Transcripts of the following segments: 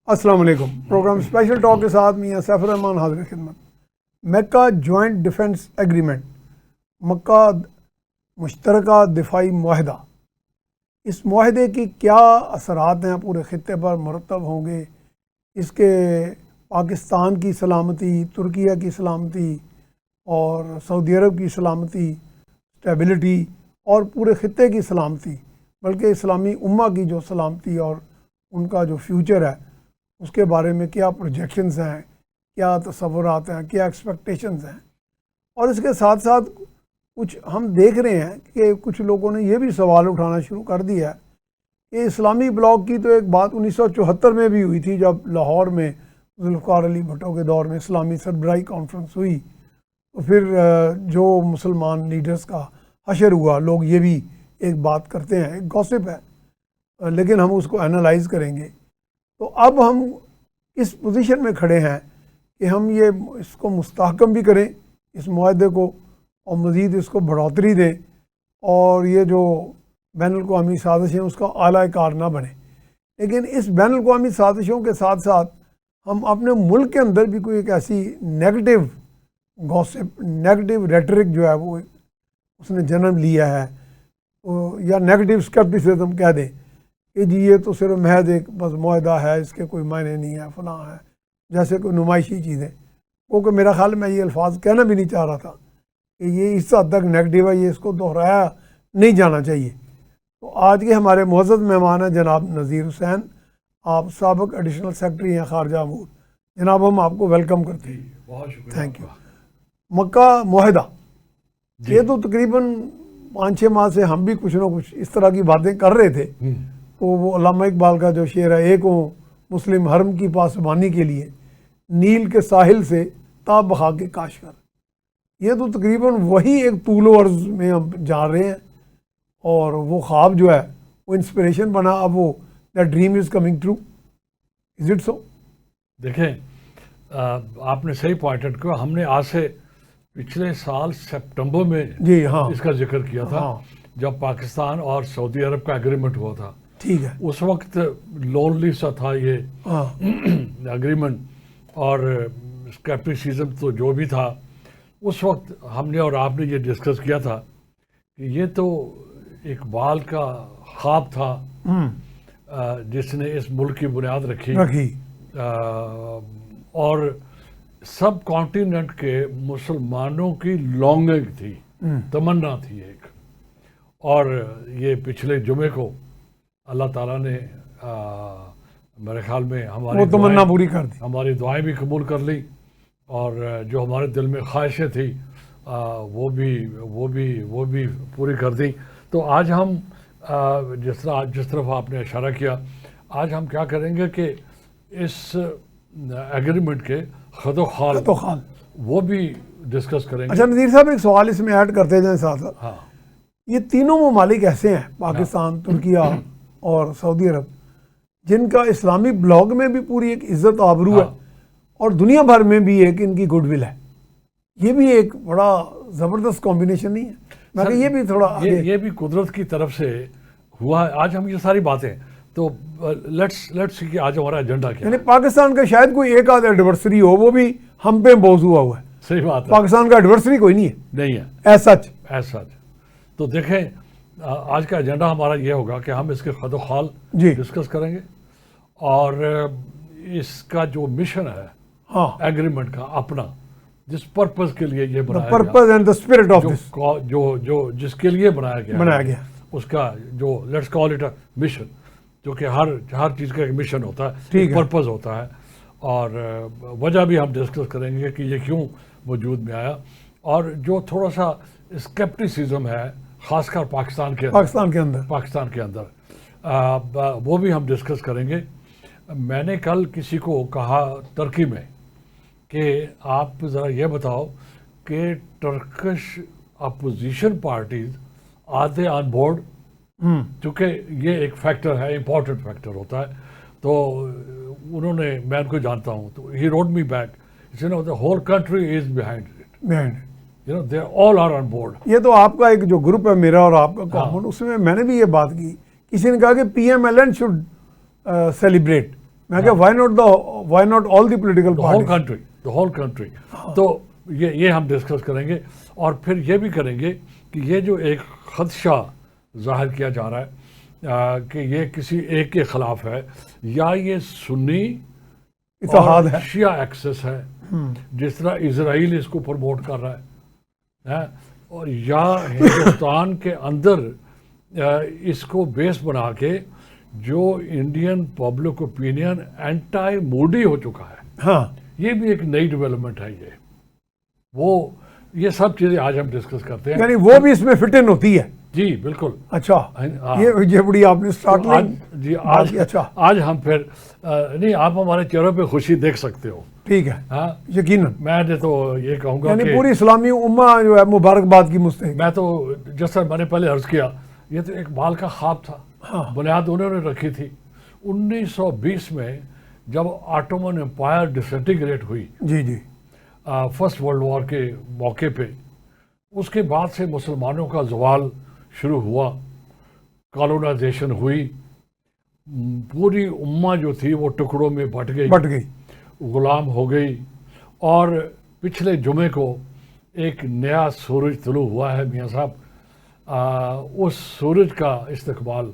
السلام علیکم. Programme special talk کے ساتھ میاں سیف الرحمان حاضر خدمت. مکہ جوائنٹ ڈیفنس ایگریمنٹ، مکہ مشترکہ دفاعی معاہدہ، اس معاہدے کی کیا اثرات ہیں پورے خطے پر مرتب ہوں گے؟ اس کے پاکستان کی سلامتی، ترکیہ کی سلامتی اور سعودی عرب کی سلامتی، اسٹیبلٹی اور پورے خطے کی سلامتی، بلکہ اسلامی امہ کی جو سلامتی اور ان کا جو فیوچر ہے اس کے بارے میں کیا پروجیکشنز ہیں، کیا تصورات ہیں، کیا ایکسپیکٹیشنز ہیں. اور اس کے ساتھ ساتھ کچھ ہم دیکھ رہے ہیں کہ کچھ لوگوں نے یہ بھی سوال اٹھانا شروع کر دیا ہے کہ اسلامی بلاک کی تو ایک بات 1974 میں بھی ہوئی تھی جب لاہور میں ذوالفقار علی بھٹو کے دور میں اسلامی سربراہی کانفرنس ہوئی، تو پھر جو مسلمان لیڈرز کا حشر ہوا. لوگ یہ بھی ایک بات کرتے ہیں، ایک گوسپ ہے، لیکن ہم اس کو انالائز کریں گے. تو اب ہم اس پوزیشن میں کھڑے ہیں کہ ہم اس کو مستحکم بھی کریں، اس معاہدے کو، اور مزید اس کو بڑھوتری دیں، اور یہ جو بین الاقوامی سازش ہیں اس کا اعلیٰ کار نہ بنے. لیکن اس بین الاقوامی سازشوں کے ساتھ ساتھ ہم اپنے ملک کے اندر بھی کوئی ایک ایسی نیگیٹو گوسپ، نیگیٹو ریٹرک جو ہے وہ اس نے جنم لیا ہے، یا نیگیٹو اسکیپٹیسزم کہہ دیں کہ جی یہ تو صرف محض ایک بس معاہدہ ہے، اس کے کوئی معنی نہیں ہے، فلاں ہے، جیسے کوئی نمائشی چیزیں. کیونکہ میرا خیال میں یہ الفاظ کہنا بھی نہیں چاہ رہا تھا کہ یہ اس حد تک نیگیٹو ہے، یہ اس کو دہرایا نہیں جانا چاہیے. تو آج کے ہمارے معزز مہمان ہیں جناب نذیر حسین، آپ سابق ایڈیشنل سیکرٹری ہیں خارجہ امور. جناب ہم آپ کو ویلکم کرتے ہیں. بہت شکریہ. Thank you. مکہ معاہدہ، یہ تو تقریباً 5-6 ماہ سے ہم بھی کچھ نہ کچھ اس طرح کی باتیں کر رہے تھے. تو وہ علامہ اقبال کا جو شعر ہے، ایک ہوں مسلم حرم کی پاسبانی کے لیے، نیل کے ساحل سے تا بہا کے کاش کر. یہ تو تقریباً وہی ایک طول و عرض میں ہم جا رہے ہیں، اور وہ خواب جو ہے وہ انسپریشن بنا. اب وہ that dream is coming true. Is it so? دیکھیں، آپ نے صحیح پوائنٹ کیا. ہم نے آج سے پچھلے سال سپٹمبر میں جی ہاں اس کا ذکر کیا تھا، ہاں جب پاکستان اور سعودی عرب کا ایگریمنٹ ہوا تھا. ٹھیک ہے. اس وقت لونلی سا تھا یہ ایگریمنٹ، اور اسکیپٹیسزم تو جو بھی تھا اس وقت ہم نے اور آپ نے یہ ڈسکس کیا تھا کہ یہ تو اقبال کا خواب تھا جس نے اس ملک کی بنیاد رکھی، اور سب کانٹیننٹ کے مسلمانوں کی لانگنگ تھی، تمنا تھی ایک. اور یہ پچھلے جمعے کو اللہ تعالیٰ نے میرے خیال میں وہ تمنا پوری کر دی، ہماری دعائیں بھی قبول کر لی، اور جو ہمارے دل میں خواہشیں تھیں وہ بھی پوری کر دی. تو آج ہم جس طرف آپ نے اشارہ کیا، آج ہم کیا کریں گے کہ اس ایگریمنٹ کے خد و خال وہ بھی ڈسکس کریں گے. اچھا نذیر صاحب، ایک سوال اس میں ایڈ کرتے جائیں ساتھ ساتھ. ہاں، یہ تینوں ممالک ایسے ہیں، پاکستان، ترکیہ اور سعودی عرب، جن کا اسلامی بلاک میں بھی پوری ایک عزت آبرو ہے، اور دنیا بھر میں بھی ایک ان کی گڈ ول ہے. یہ بھی ایک بڑا زبردست کمبینیشن نہیں ہے؟ میں کہ یہ بھی تھوڑا یہ بھی قدرت کی طرف سے ہوا ہے. آج ہم یہ ساری باتیں تو لیٹس کہ آج ہمارا ایجنڈا کیا ہے. یعنی پاکستان کا شاید کوئی ایک آدھ ایڈورسری ہو، وہ بھی ہم پہ موضوع ہوا ہے. صحیح بات ہے. پاکستان کا ایڈورسری کوئی نہیں ہے ایز سچ. تو دیکھیں، آج کا ایجنڈا ہمارا یہ ہوگا کہ ہم اس کے خد و خال ڈسکس کریں گے، اور اس کا جو مشن ہے ایگریمنٹ کا اپنا، جس پرپز کے لیے یہ بنایا گیا، جس کے لیے بنایا گیا اس کا جو let's call it a mission, جو کہ ہر چیز کا ایک مشن ہوتا ہے، ایک پرپز ہوتا ہے. اور وجہ بھی ہم ڈسکس کریں گے کہ یہ کیوں وجود میں آیا، اور جو تھوڑا سا اسکیپٹیسزم ہے خاص کر پاکستان کے اندر وہ بھی ہم ڈسکس کریں گے. میں نے کل کسی کو کہا ترکی میں کہ آپ ذرا یہ بتاؤ کہ Turkish opposition parties are they on board, چونکہ یہ ایک فیکٹر ہے، امپورٹنٹ فیکٹر ہوتا ہے. تو انہوں نے، میں ان کو جانتا ہوں، تو he wrote me back, the whole country is behind it. They all are on board. یہ تو آپ کا ایک جو گروپ ہے میرا اور آپ کا کامن، اس میں نے بھی یہ بات کی. کسی نے کہا کہ PMLN should celebrate. میں کہ why not all the political parties, the whole country. تو یہ ہم ڈسکس کریں گے اور پھر یہ بھی کریں گے کہ یہ جو ایک خدشہ ظاہر کیا جا رہا ہے کہ یہ کسی ایک کے خلاف ہے یا یہ سنی اتحاد ہے، شیعہ ایکسس ہے، جس طرح اسرائیل اس کو پروموٹ کر رہا ہے، اور یا ہندوستان کے اندر اس کو بیس بنا کے جو انڈین پبلک اوپینین اینٹائی موڈی ہو چکا ہے. ہاں یہ بھی ایک نئی ڈیولپمنٹ ہے. یہ سب چیزیں آج ہم ڈسکس کرتے ہیں. یعنی وہ بھی اس میں فٹ ان ہوتی ہے. جی بالکل. اچھا یہ بڑی آپ نے اسٹارٹ جی آج ہم پھر نہیں، آپ ہمارے چہروں پہ خوشی دیکھ سکتے ہو. ٹھیک ہے، ہاں یقیناً. میں نے تو یہ کہوں گا یعنی کہ پوری اسلامی امہ جو ہے مبارکباد کی مستحق. میں تو جیسا میں نے پہلے عرض کیا، یہ تو ایک بال کا خواب تھا، بنیاد انہوں نے رکھی تھی. 1920 میں جب آٹومن امپائر ڈسنٹیگریٹ ہوئی، جی فرسٹ ورلڈ وار کے موقع پہ، اس کے بعد سے مسلمانوں کا زوال شروع ہوا، کالونائزیشن ہوئی، پوری امہ جو تھی وہ ٹکڑوں میں بٹ گئی، غلام ہو گئی. اور پچھلے جمعے کو ایک نیا سورج طلوع ہوا ہے میاں صاحب. اس سورج کا استقبال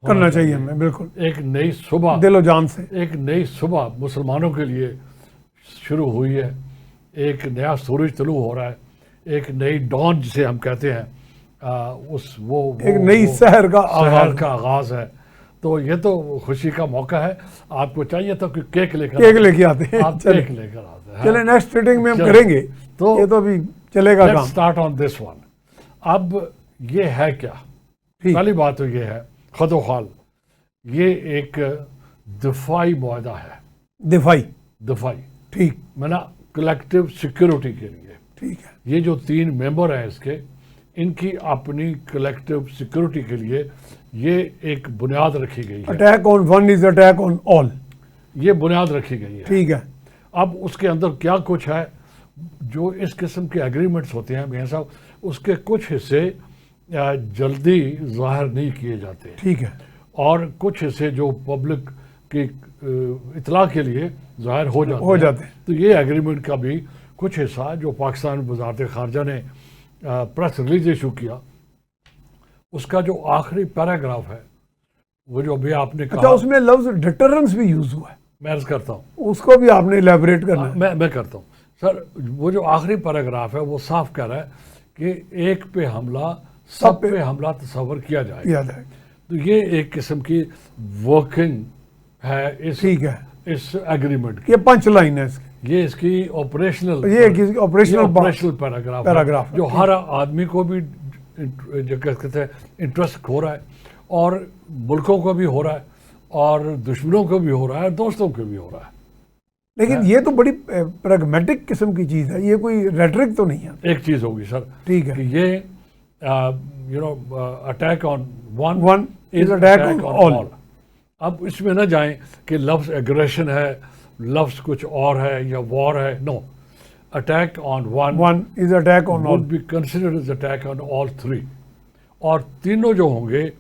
کرنا چاہیے ہمیں. بالکل ایک نئی صبح، دل و جان سے ایک نئی صبح مسلمانوں کے لیے شروع ہوئی ہے. ایک نیا سورج طلوع ہو رہا ہے، ایک نئی ڈان جسے ہم کہتے ہیں، ایک نئی سحر کا آغاز ہے. تو یہ تو خوشی کا موقع ہے. آپ کو چاہیے تو کہ کیک لے کے آتے ہیں. آپ کیک لے کر آتے ہیں. چلیں نیکسٹ سیٹنگ میں ہم کریں گے، تو یہ تو ابھی چلے گا کام. Start on this one. اب یہ ہے کیا؟ پہلی بات تو یہ ہے خد و خال، یہ ایک دفاعی معاہدہ ہے. دفاعی ٹھیک، میں نا کلیکٹیو سیکورٹی کے لیے. ٹھیک ہے. یہ جو 3 ممبر ہیں اس کے، ان کی اپنی کلیکٹیو سیکورٹی کے لیے یہ ایک بنیاد رکھی گئی ہے. Attack on one is attack on all. یہ بنیاد رکھی گئی ہے. ٹھیک ہے. اب اس کے اندر کیا کچھ ہے، جو اس قسم کے ایگریمنٹس ہوتے ہیں میاں صاحب، اس کے کچھ حصے جلدی ظاہر نہیں کیے جاتے. ٹھیک ہے. اور کچھ حصے جو پبلک کی اطلاع کے لیے ظاہر ہو جاتے ہیں. تو یہ ایگریمنٹ کا بھی کچھ حصہ جو پاکستان وزارت خارجہ نے پریس ریلیز ایشو کیا، اس کا جو آخری پیراگراف ہے، وہ جو ابھی آپ نے کہا، اس میں لفظ ڈیٹرنس بھی یوز ہوا ہے. میں عرض کرتا ہوں، اس کو بھی آپ نے الیبوریٹ کرنا ہے. میں کرتا ہوں سر. وہ جو آخری پیراگراف ہے وہ صاف کہہ رہا ہے کہ ایک پہ حملہ سب پہ حملہ تصور کیا جائے. تو یہ ایک قسم کی ورکنگ ہے اس ایگریمنٹ کی. یہ پنچ لائن ہے اس کی. یہ اس کی آپریشنل پیراگراف جو ہر آدمی کو بھی جو کہتے ہیں انٹرسٹ ہو رہا ہے، اور ملکوں کو بھی ہو رہا ہے، اور دشمنوں کو بھی ہو رہا ہے، اور دوستوں کو بھی ہو رہا ہے. لیکن یہ تو بڑی پریگمیٹک قسم کی چیز ہے، یہ کوئی ریٹرک تو نہیں ہے. ایک چیز ہوگی سر، ٹھیک ہے، کہ یہ attack on one is attack on all. اب اس میں نہ جائیں کہ لفظ ایگریشن ہے، لفظ کچھ اور ہے، یا وار ہے. No, attack on one is attack on all would be considered as attack on all 3. اور تینوں جو ہوں گے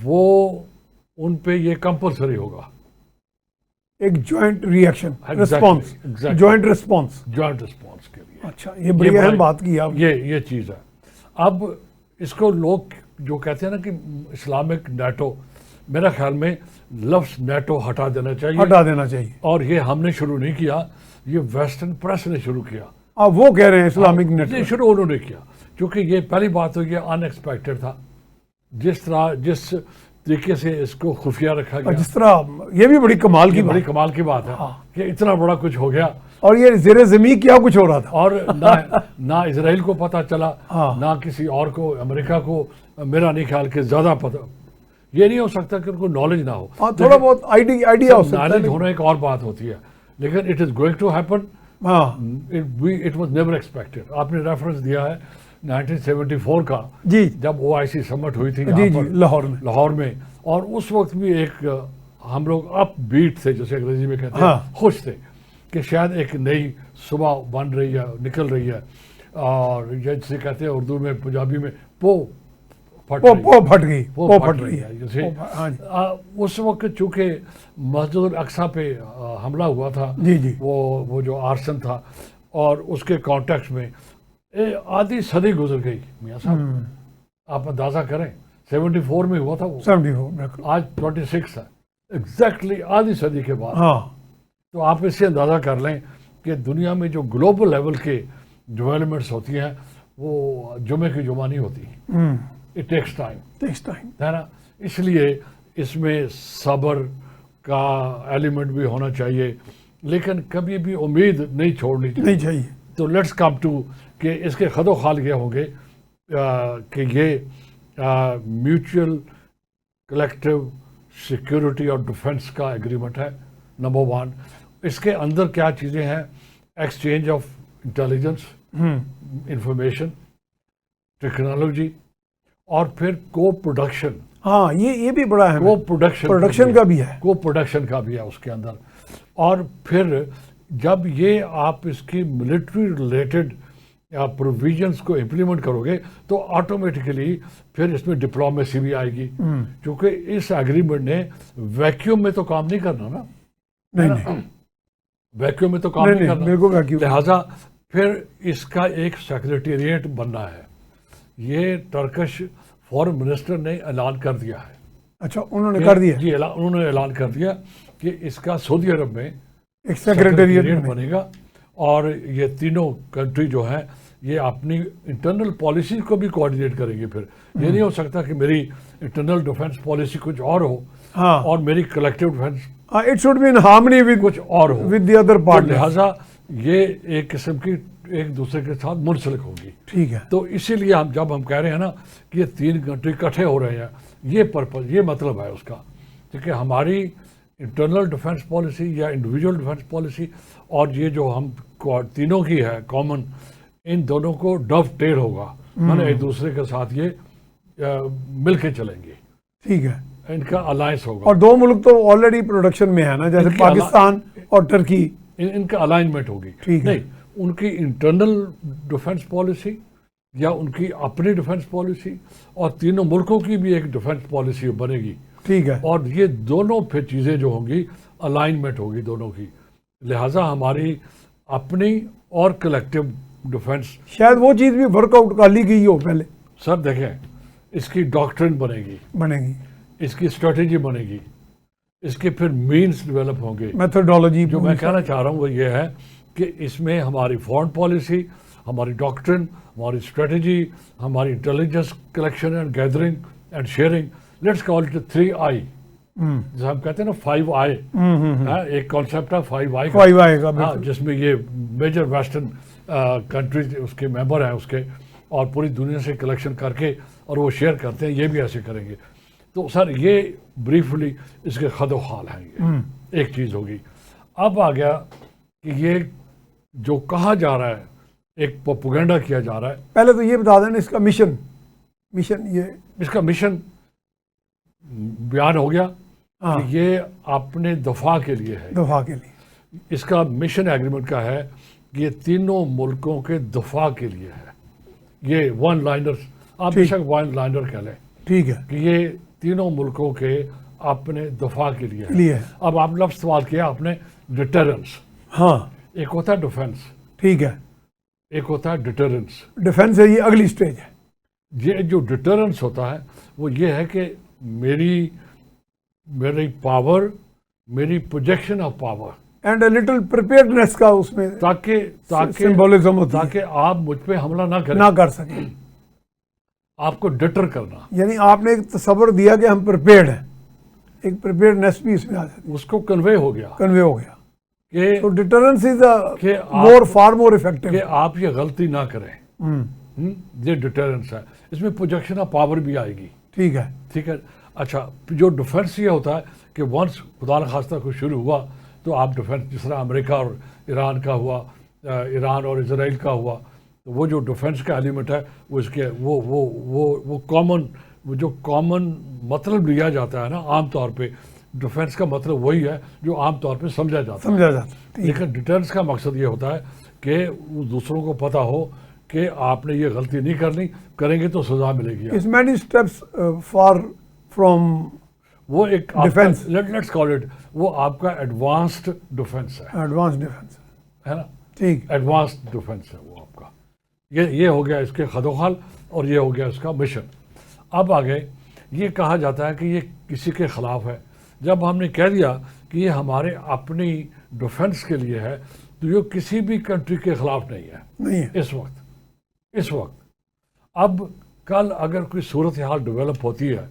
وہ ان پہ یہ کمپلسری ہوگا. ایک joint reaction, response, joint response کے لیے. اچھا، یہ بڑی اہم بات کی آپ. یہ چیز ہے. اب اس کو لوگ جو کہتے ہیں نا کہ اسلامک نیٹو، میرا خیال میں لفظ نیٹو ہٹا دینا چاہیے. اور یہ ہم نے شروع نہیں کیا، یہ ویسٹرن پریس نے شروع کیا. آپ وہ کہہ رہے ہیں اسلامک نیٹو؟ یہ شروع انہوں نے کیا، کیونکہ یہ پہلی بات تو یہ ان ایکسپیکٹڈ تھا. جس طریقے سے اس کو خفیہ رکھا گیا، جس طرح، یہ بھی بڑی کمال کی بات ہے کہ اتنا بڑا کچھ ہو گیا. اور یہ زیر زمین کیا کچھ ہو رہا تھا، اور نہ اسرائیل کو پتہ چلا، نہ کسی اور کو، امریکہ کو میرا نہیں خیال کہ زیادہ پتہ. یہ نہیں ہو سکتا کہ ان کو نالج نہ ہو. تھوڑا بہت آئیڈیا ہو سکتا ہے. نالج ہونا ایک اور بات ہوتی ہے، لیکن it is going to happen. It was never expected. آپ نے ریفرنس دیا ہے 1974 کا، جب OIC سمٹ ہوئی تھی لاہور میں. اور اس وقت بھی ایک ہم لوگ اپ بیٹ تھے، جیسے انگریزی میں کہتے ہیں، خوش تھے کہ شاید ایک نئی صبح بن رہی ہے، نکل رہی ہے. اور جیسے کہتے ہیں اردو میں، پنجابی میں، پھٹ گئی ہے. اس وقت چونکہ مسجد الاقصیٰ پہ حملہ ہوا تھا, وہ جو آرسن تھا, اور اس کے کانٹیکس میں آدھی صدی گزر گئی میاں صاحب. آپ اندازہ کریں 74 میں ہوا تھا وہ, 74 آج 26 ہے, ایگزیکٹلی آدھی صدی کے بعد. تو آپ اس سے اندازہ کر لیں کہ دنیا میں جو گلوبل لیول کے ڈیولپمنٹس ہوتی ہیں وہ جمعے کی جمعہ نہیں ہوتی. اٹ ٹیکس ٹائم ہے نا. اس لیے اس میں صبر کا ایلیمنٹ بھی ہونا چاہیے, لیکن کبھی بھی امید نہیں چھوڑنی چاہیے. تو لیٹس کم ٹو کہ اس کے خد و خال یہ ہوں گے کہ یہ میوچل کلیکٹیو سیکیورٹی اور ڈیفنس کا ایگریمنٹ ہے. نمبر 1, اس کے اندر کیا چیزیں ہیں؟ Exchange of intelligence, information, technology, اور پھر کو پروڈکشن. یہ بھی بڑا ہے, کو پروڈکشن کا بھی ہے, کو پروڈکشن کا بھی ہے اس کے اندر. اور پھر جب یہ آپ اس کی ملٹری ریلیٹڈ پروویژنس کو امپلیمنٹ کرو گے تو آٹومیٹیکلی پھر اس میں ڈپلومیسی بھی آئے گی, کیونکہ اس ایگریمنٹ نے ویکیوم میں تو کام نہیں کرنا نا. نہیں, ویکیوم میں تو کام نہیں کرنا. لہٰذا پھر اس کا ایک سیکریٹریٹ بننا ہے. یہ ٹرکش فارن منسٹر نے اعلان کر دیا ہے. اچھا, انہوں نے کر دیا؟ جی, انہوں نے اعلان کر دیا کہ اس کا سعودی عرب میں ایک سیکریٹریٹ بنے گا, اور یہ تینوں کنٹری جو ہیں یہ اپنی انٹرنل پالیسی کو بھی کوآرڈینیٹ کریں گے. پھر یہ نہیں ہو سکتا کہ میری انٹرنل ڈیفنس پالیسی کچھ اور ہو اور میری collective defence it should be in harmony with کچھ اور ہو ود دی ادر پارٹنر. لہٰذا یہ ایک قسم کی ایک دوسرے کے ساتھ منسلک ہوگی. ٹھیک ہے. تو اسی لیے جب ہم کہہ رہے ہیں نا کہ یہ 3 کنٹری اکٹھے ہو رہے ہیں, یہ پرپز, یہ مطلب ہے اس کا, کیونکہ ہماری انٹرنل ڈیفنس پالیسی یا انڈیویجول ڈیفنس پالیسی اور یہ جو ہم تینوں کی ہے کامن, ان دونوں کو ڈو ٹیل ہوگا, مطلب ایک دوسرے کے ساتھ یہ مل کے چلیں گے. ٹھیک ہے. ان کا الائنس ہوگا. اور 2 ملک تو آلریڈی پروڈکشن میں ہے نا, جیسے پاکستان اور ٹرکی, ان کا الائنمنٹ ہوگی. نہیں, ان کی انٹرنل ڈیفنس پالیسی یا ان کی اپنی ڈیفنس پالیسی اور تینوں ملکوں کی بھی ایک ڈیفنس پالیسی بنے گی. ٹھیک ہے. اور یہ دونوں پھر چیزیں جو ہوں گی الائنمنٹ ہوگی دونوں کی. لہٰذا ہماری اپنی اور کلیکٹیو ڈیفنس, شاید وہ چیز بھی ورک آؤٹ کر لی گئی ہو پہلے. سر دیکھیں, اس کی ڈاکٹرن بنے گی, اس کی اسٹریٹجی بنے گی, اس کے پھر مینز ڈیولپ ہوں گے, میتھڈالوجی. جو میں کہنا چاہ رہا ہوں وہ یہ ہے کہ اس میں ہماری فارن پالیسی, ہماری ڈاکٹرن, ہماری اسٹریٹجی, ہماری intelligence collection and gathering and sharing, let's call it 3I, جسے ہم کہتے ہیں نا 5I. ایک کانسیپٹ ہے 5I کا, جس میں یہ میجر ویسٹرن کنٹریز اس کے ممبر ہیں اس کے, اور پوری دنیا سے کلیکشن کر کے اور وہ شیئر کرتے ہیں. یہ بھی ایسے کریں گے. تو سر یہ بریفلی اس کے خد و خال ہیں. یہ ایک چیز ہوگی. اب آ گیا کہ یہ جو کہا جا رہا ہے, ایک پروپیگنڈا کیا جا رہا ہے. پہلے تو یہ بتا دیں اس کا مشن یہ اس کا مشن بیان ہو گیا کہ یہ اپنے دفاع کے لیے ہے. دفاع کے لیے اس کا مشن ایگریمنٹ کا ہے کہ یہ تینوں ملکوں کے دفاع کے لیے ہے. یہ ون لائنر, آپ بے شک ون لائنر کہہ لیں. ٹھیک ہے. کہ یہ تینوں ملکوں کے اپنے دفاع کے لیے ہے. اب آپ لفظ سوال کیا آپ نے, ڈیٹرنس. ایک ہوتا ہے ڈیفنس. ٹھیک ہے. ایک ہوتا ہے ڈیٹرنس. ڈیفنس ہے, یہ اگلی سٹیج ہے. یہ جو ڈیٹرنس ہوتا ہے وہ یہ ہے کہ میری پاور, میری projection of power and a little preparedness کا اس میں تاکہ سمبولزم ہوتی ہے, تاکہ آپ مجھ پہ حملہ نہ کر سکیں. آپ کو ڈٹر کرنا, یعنی آپ نے ایک تصور دیا کہ ہم پریپیئرڈ ہیں, ایک پریپیئرڈنس بھی اس میں آ جاتی ہے. اس کو کنوے ہو گیا کہ تو deterrence is for more effective, کہ آپ یہ غلطی نہ کریں. یہ ڈیٹرنس ہے. اس میں پروجیکشن آف پاور بھی آئے گی. ٹھیک ہے. ٹھیک ہے. اچھا, جو ڈیفنس یہ ہوتا ہے کہ ونس خدا نخواستہ کچھ شروع ہوا تو آپ ڈیفنس, جس طرح امریکہ اور ایران کا ہوا, ایران اور اسرائیل کا ہوا, تو وہ جو ڈیفنس کا ایلیمنٹ ہے وہ اس کے وہ کامن, وہ جو کامن مطلب لیا جاتا ہے نا عام طور پہ, ڈیفنس کا مطلب وہی ہے جو عام طور پہ سمجھا جاتا ہے. لیکن ڈیٹرنس کا مقصد یہ ہوتا ہے کہ دوسروں کو پتہ ہو کہ آپ نے یہ غلطی نہیں کرنی، کریں گے تو سزا ملے گی. It's many steps far from وہ ایک ڈیفینس. لیٹس کال اٹ، وہ آپ کا ایڈوانسڈ ڈیفینس ہے. ایڈوانس ڈیفینس ہے نا، ٹھیک. ایڈوانسڈ ڈیفینس ہے وہ آپ کا. یہ ہو گیا اس کے خد و خال، اور یہ ہو گیا اس کا مشن. اب آگے یہ کہا جاتا ہے کہ یہ کسی کے خلاف ہے. جب ہم نے کہہ دیا کہ یہ ہمارے اپنی ڈیفینس کے لیے ہے تو یہ کسی بھی کنٹری کے خلاف نہیں ہے اس وقت. اب کل اگر کوئی صورتحال ڈیولپ ہوتی ہے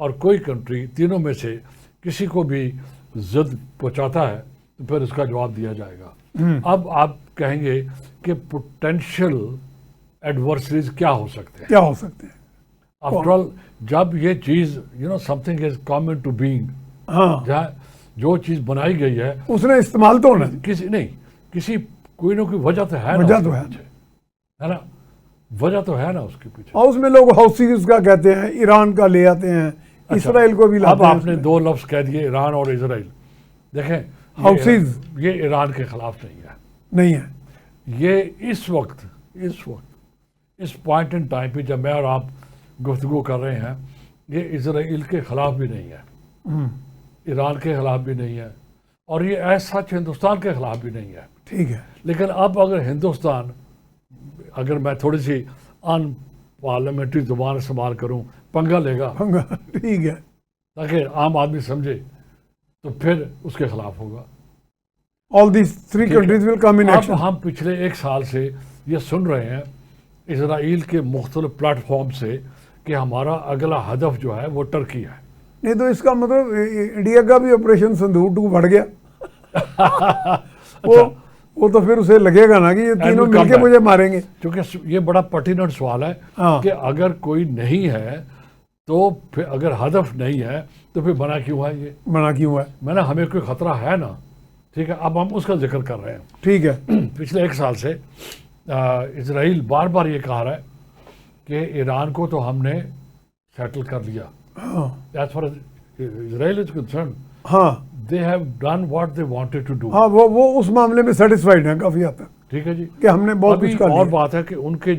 اور کوئی کنٹری تینوں میں سے کسی کو بھی ضد پہنچاتا ہے تو پھر اس کا جواب دیا جائے گا. اب آپ کہیں گے کہ پوٹینشیل ایڈورسریز کیا ہو سکتے ہیں. آفٹر آل جب یہ چیز something is common to being, جو چیز بنائی گئی ہے اس نے استعمال تو ہونا کسی کوئی نہ کوئی وجہ تو ہے نا، وجہ تو ہے نا اس کے پیچھے. اور اس میں لوگ حوثیز کا کہتے ہیں، ایران کا لے آتے ہیں، اسرائیل کو بھی لاتے ہیں. اب آپ نے دو لفظ کہہ دیے، ایران اور اسرائیل. دیکھیں حوثیز یہ ایران کے خلاف نہیں ہے. یہ اس وقت اس پوائنٹ ان ٹائم پہ جب میں اور آپ گفتگو کر رہے ہیں، یہ اسرائیل کے خلاف بھی نہیں ہے، ایران کے خلاف بھی نہیں ہے، اور یہ ایسا ہندوستان کے خلاف بھی نہیں ہے. ٹھیک ہے. لیکن اب اگر ہندوستان، اگر میں تھوڑی سی ان پارلیمنٹری زبان استعمال کروں، پنگا لے گا، ٹھیک ہے، تاکہ عام آدمی سمجھے، تو پھر اس کے خلاف ہوگا. All these three countries will come in action. اب ہم پچھلے ایک سال سے یہ سن رہے ہیں اسرائیل کے مختلف پلیٹ فارم سے کہ ہمارا اگلا ہدف جو ہے وہ ٹرکی ہے. نہیں تو اس کا مطلب انڈیا کا بھی آپریشن سندور 2 بڑھ گیا. وہ تو پھر اسے لگے گا نا کہ یہ تینوں مل کے مجھے ماریں گے. کیونکہ یہ بڑا پرٹیننٹ سوال ہے کہ اگر کوئی نہیں ہے تو پھر اگر ہدف نہیں ہے تو پھر بنا کیوں ہے؟ یہ بنا کیوں ہے؟ میں نے ہمیں کوئی خطرہ ہے نا. ٹھیک ہے، اب ہم اس کا ذکر کر رہے ہیں. ٹھیک ہے. پچھلے ایک سال سے اسرائیل بار بار یہ کہا رہا ہے کہ ایران کو تو ہم نے سیٹل کر لیا. As far as Israel is concerned, they have done what they wanted to do. وہ اس معاملے میں سیٹسفائیڈ ہیں کافی حد تک. ٹھیک ہے جی، کہ ہم نے بہت کچھ کر لیا. اور بات ہے کہ ان کے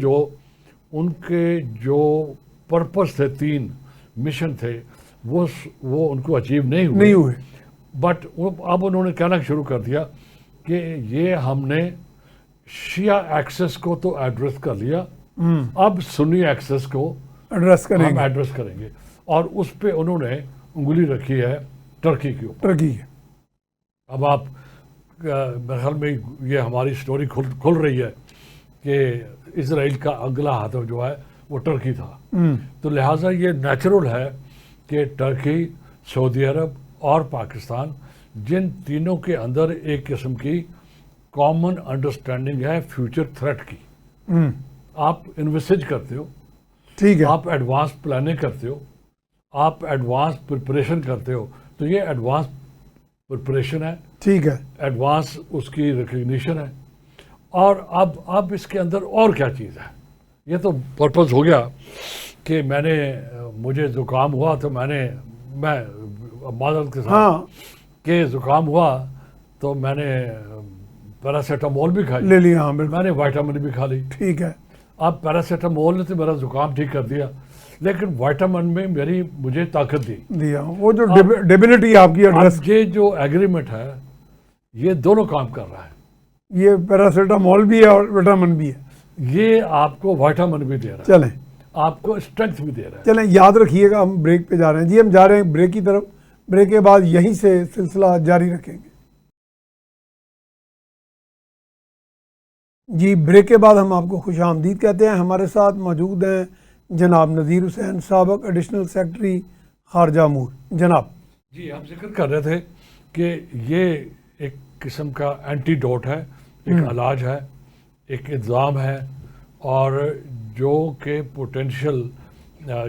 جو پرپس تھے، 3 مشن تھے، وہ ان کو اچیو نہیں ہوئے. بٹ اب انہوں نے کہنا شروع کر دیا کہ یہ ہم نے شیعہ ایکسس کو تو ایڈریس کر لیا، اب سنی ایکسس کو ایڈریس کریں گے. اور اس پہ انہوں نے انگلی رکھی ہے ٹرکی کے اوپر. اب آپ میرے خیال میں یہ ہماری سٹوری کھل رہی ہے کہ اسرائیل کا اگلا ہدف جو ہے وہ ٹرکی تھا. تو لہٰذا یہ نیچرل ہے کہ ٹرکی، سعودی عرب اور پاکستان، جن تینوں کے اندر ایک قسم کی کامن انڈرسٹینڈنگ ہے فیوچر تھریٹ کی. آپ انویسج کرتے ہو، ٹھیک ہے، آپ ایڈوانس پلاننگ کرتے ہو، آپ ایڈوانس پریپریشن کرتے ہو. تو یہ ایڈوانس پریپریشن ہے، ٹھیک ہے، ایڈوانس اس کی ریکگنیشن ہے. اور اب اس کے اندر اور کیا چیز ہے؟ یہ تو پرپز ہو گیا کہ مجھے زکام ہوا تو میں معذرت کے ساتھ کہ زکام ہوا تو میں نے پیراسیٹامول بھی کھائی، لے لیا، میں نے وائٹامن بھی کھا لی. ٹھیک ہے. اب پیراسیٹامول نے تو میرا زکام ٹھیک کر دیا، لیکن وائٹامن میں مجھے طاقت دیا. وہ جو ڈیبلٹی آپ کی ایڈریس، یہ جو ایگریمنٹ ہے یہ دونوں کام کر رہا ہے. یہ پیراسیٹامول بھی ہے اور وائٹامن بھی ہے. یہ آپ کو وائٹامن بھی دے رہا ہے، چلیں آپ کو اسٹرینتھ بھی دے رہا ہے. چلیں یاد رکھیے گا، ہم بریک پہ جا رہے ہیں جی. ہم جا رہے ہیں بریک کی طرف. بریک کے بعد یہیں سے سلسلہ جاری رکھیں گے جی. بریک کے بعد ہم آپ کو خوش آمدید کہتے ہیں. ہمارے ساتھ موجود ہیں جناب نذیر حسین، سابق ایڈیشنل سیکرٹری خارجہ امور. جناب جی، ہم ذکر کر رہے تھے کہ یہ ایک قسم کا اینٹی ڈوٹ ہے، ایک علاج ہے، ایک انتظام ہے، اور جو کہ پوٹینشیل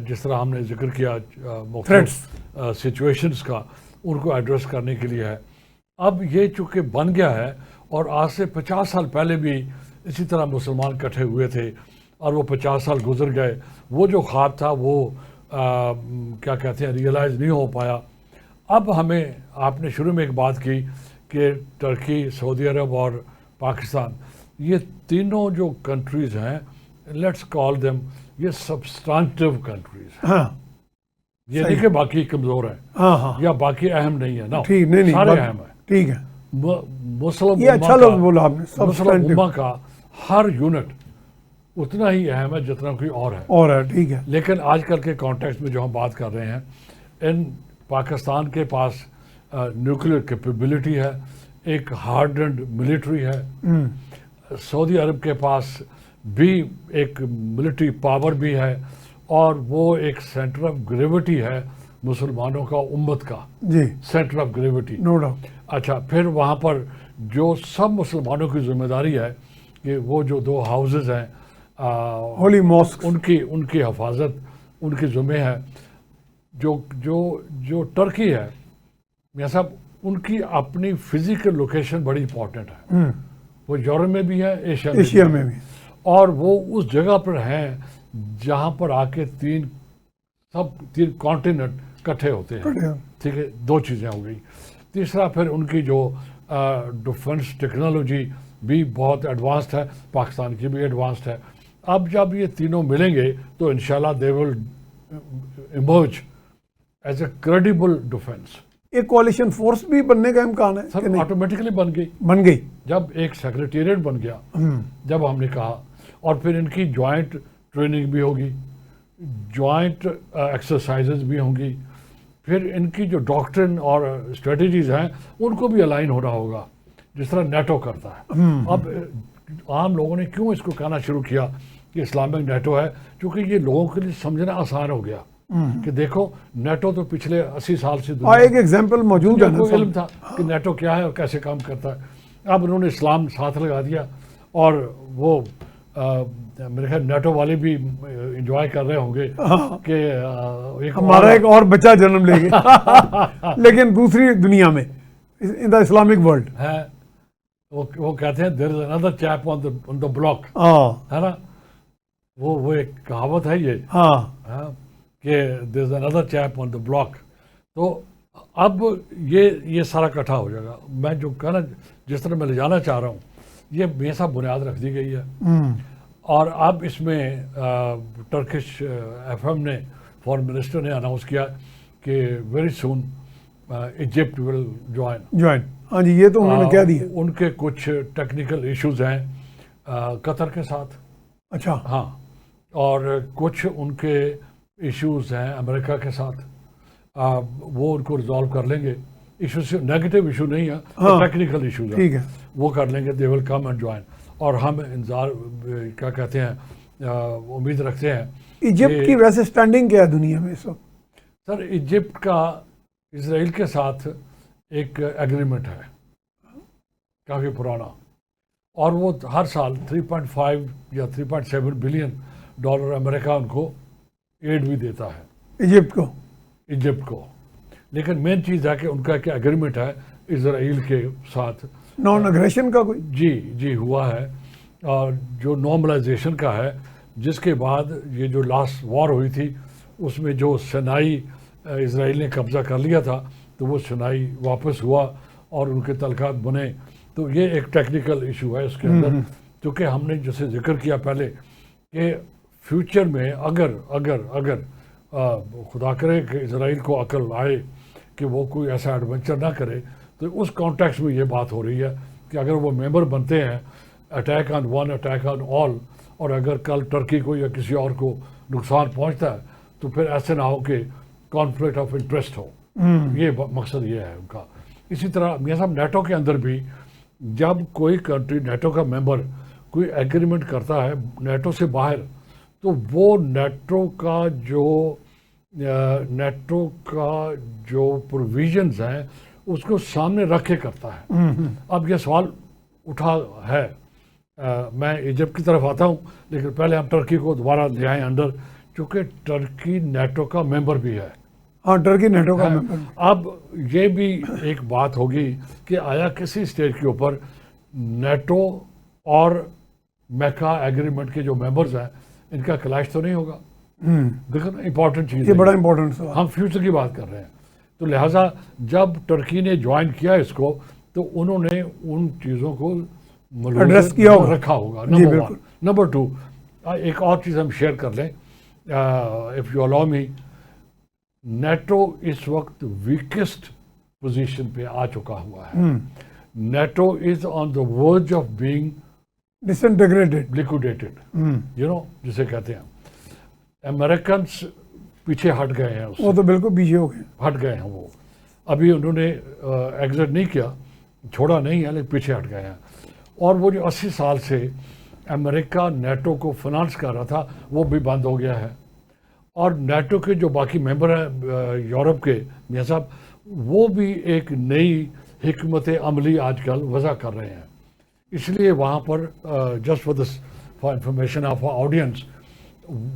جس طرح ہم نے ذکر کیا مختلف سچویشنز کا، ان کو ایڈریس کرنے کے لیے ہے. اب یہ چونکہ بن گیا ہے، اور آج سے 50 سال پہلے بھی اسی طرح مسلمان اکٹھے ہوئے تھے اور وہ 50 سال گزر گئے. وہ جو خواب تھا وہ کیا کہتے ہیں ریئلائز نہیں ہو پایا. اب ہمیں، آپ نے شروع میں ایک بات کی کہ ٹرکی، سعودی عرب اور پاکستان، یہ تینوں جو کنٹریز ہیں لیٹس کال دیم یہ سبسٹانٹیو کنٹریز. ہاں یہ نہیں کہ باقی کمزور ہیں ہاں ہاں یا باقی اہم نہیں ہے. نا ٹھیک نہیں سارے اہم ہیں. ٹھیک ہے مسلم یہ اچھا لفظ بولا آپ نے. مسلم امہ کا ہر یونٹ اتنا ہی اہم ہے جتنا کوئی اور ہے. اور ہے ٹھیک ہے. لیکن آج کل کے کانٹیکسٹ میں جو ہم بات کر رہے ہیں ان پاکستان کے پاس نیوکلیر کیپیبلٹی ہے, ایک ہارڈنڈ ملٹری ہے. سعودی عرب کے پاس بھی ایک ملٹری پاور بھی ہے اور وہ ایک سینٹر آف گریوٹی ہے مسلمانوں کا, امت کا جی centre of gravity. No doubt. اچھا پھر وہاں پر جو سب مسلمانوں کی ذمہ داری ہے کہ وہ جو 2 ہاؤسز ہیں ہولی ماسک ان کی حفاظت ان کے ذمہ ہے. جو ٹرکی ہے میاں صاحب ان کی اپنی فزیکل لوکیشن بڑی امپورٹنٹ ہے. وہ یورپ میں بھی ہے, ایشیا میں بھی, اور وہ اس جگہ پر ہیں جہاں پر آ کے 3 کانٹیننٹ کٹھے ہوتے ہیں. ٹھیک ہے, 2 چیزیں ہو گئی. تیسرا پھر ان کی جو ڈیفنس ٹیکنالوجی بھی بہت ایڈوانسڈ ہے, پاکستان کی بھی ایڈوانسڈ ہے. اب جب یہ تینوں ملیں گے تو انشاءاللہ they will emerge as a credible defence. ایک کوalition فورس بھی بننے کا امکان ہے سر آٹومیٹکلی بن گئی جب ایک سیکریٹریٹ بن گیا, جب ہم نے کہا, اور پھر ان کی جوائنٹ ٹریننگ بھی ہوگی, جوائنٹ ایکسرسائزز بھی ہوں گی, پھر ان کی جو ڈاکٹرن اور اسٹریٹجیز ہیں ان کو بھی الائن ہونا ہوگا جس طرح نیٹو کرتا ہے. اب عام لوگوں نے کیوں اس کو کہنا شروع کیا کہ اسلامک نیٹو ہے, کیونکہ یہ لوگوں کے لیے سمجھنا آسان ہو گیا کہ دیکھو نیٹو تو پچھلے 80 سال سے ایک ایگزامپل موجود ہے, علم تھا کہ نیٹو کیا ہے اور کیسے کام کرتا ہے. اب انہوں نے اسلام ساتھ لگا دیا اور وہ میرے خیال نیٹو والے بھی انجوائے کر رہے ہوں گے کہ ہمارا ایک اور بچہ جنم لے گا لیکن دوسری دنیا میں ان دا اسلامک ورلڈ ہے. وہ کہتے ہیں there is another chap on the block, ہے نا, وہ ایک کہاوت ہے یہ کہ there is another chap on the block. تو اب یہ سارا اکٹھا ہو جائے گا. میں جو کہنا جس طرح میں لے جانا چاہ رہا ہوں یہ بے سب بنیاد رکھ دی گئی ہے, اور اب اس میں ٹرکش ایف ایم نے فارن منسٹر نے اناؤنس کیا کہ very soon Egypt will join. ہاں جی یہ تو انہوں نے کہہ دیا. ان کے کچھ ٹیکنیکل ایشوز ہیں قطر کے ساتھ. اچھا ہاں, اور کچھ ان کے ایشوز ہیں امریکہ کے ساتھ, وہ ان کو ریزالو کر لیں گے. ایشوز نیگیٹو ایشو نہیں ہے, ٹیکنیکل ایشوز ہیں, وہ کر لیں گے. دے ول کم اینڈ جوائن. اور ہم انتظار کیا کہتے ہیں امید رکھتے ہیں. ایجپٹ کی ویسے سٹینڈنگ کیا ہے دنیا میں اس وقت؟ سر ایجپٹ کا اسرائیل کے ساتھ ایک ایگریمنٹ ہے کافی پرانا, اور وہ ہر سال 3.5 یا 3.7 بلین ڈالر امریکہ ان کو ایڈ بھی دیتا ہے ایجپٹ کو. لیکن مین چیز ہے کہ ان کا ایک ایگریمنٹ ہے اسرائیل کے ساتھ, نان اگریشن کا کوئی جی ہوا ہے, اور جو نارملائزیشن کا ہے, جس کے بعد یہ جو لاسٹ وار ہوئی تھی اس میں جو سینائی اسرائیل نے قبضہ کر لیا تھا تو وہ سینائی واپس ہوا اور ان کے تعلقات بنے. تو یہ ایک ٹیکنیکل ایشو ہے اس کے اندر, کیونکہ ہم نے جیسے ذکر کیا پہلے کہ فیوچر میں اگر خدا کرے کہ اسرائیل کو عقل آئے کہ وہ کوئی ایسا ایڈونچر نہ کرے, تو اس کانٹیکس میں یہ بات ہو رہی ہے کہ اگر وہ ممبر بنتے ہیں attack on one attack on all, اور اگر کل ٹرکی کو یا کسی اور کو نقصان پہنچتا ہے تو پھر ایسے نہ ہو کہ کانفلکٹ آف انٹرسٹ ہو. یہ مقصد یہ ہے ان کا. اسی طرح میاں صاحب نیٹو کے اندر بھی جب کوئی کنٹری نیٹو کا ممبر کوئی ایگریمنٹ کرتا ہے نیٹو سے باہر, تو وہ نیٹو کا جو پروویژنز ہیں اس کو سامنے رکھ کے کرتا ہے. اب یہ سوال اٹھا ہے, میں ایجپٹ کی طرف آتا ہوں لیکن پہلے ہم ٹرکی کو دوبارہ لے آئیں انڈر, چونکہ ٹرکی نیٹو کا ممبر بھی ہے. ہاں ٹرکی نیٹو کا ممبر. اب یہ بھی ایک بات ہوگی کہ آیا کسی اسٹیج کے اوپر نیٹو اور میکا ایگریمنٹ کے جو ممبرز ہیں ان کا کلیش تو نہیں ہوگا؟ دیکھیں امپورٹنٹ چیز یہ بڑا امپورٹنٹ سوال, ہم فیوچر کی بات کر رہے ہیں. تو لہٰذا جب ٹرکی نے جوائن کیا اس کو تو انہوں نے ان چیزوں کو ایڈریس کیا ہوگا, رکھا ہوگا. نمبر 1. نمبر 2, ایک اور چیز ہم شیئر کر لیں, if you allow me. NATO اس وقت ویکسٹ پوزیشن پہ آ چکا ہوا ہے. NATO is on the verge of being disintegrated, liquidated, you know جسے کہتے ہیں. امریکنس پیچھے ہٹ گئے ہیں, وہ تو بالکل پیچھے ہو گئے, ہٹ گئے ہیں. وہ ابھی انہوں نے ایگزٹ نہیں کیا, چھوڑا نہیں ہے, لیکن پیچھے ہٹ گئے ہیں. اور وہ جو 80 سال سے امریکہ نیٹو کو فنانس کر رہا تھا وہ بھی بند ہو گیا ہے. اور نیٹو کے جو باقی ممبر ہیں یورپ کے, میاں صاحب, وہ بھی ایک نئی حکمت عملی آج کل وضع کر رہے ہیں. اس لیے وہاں پر just for this for information of audience,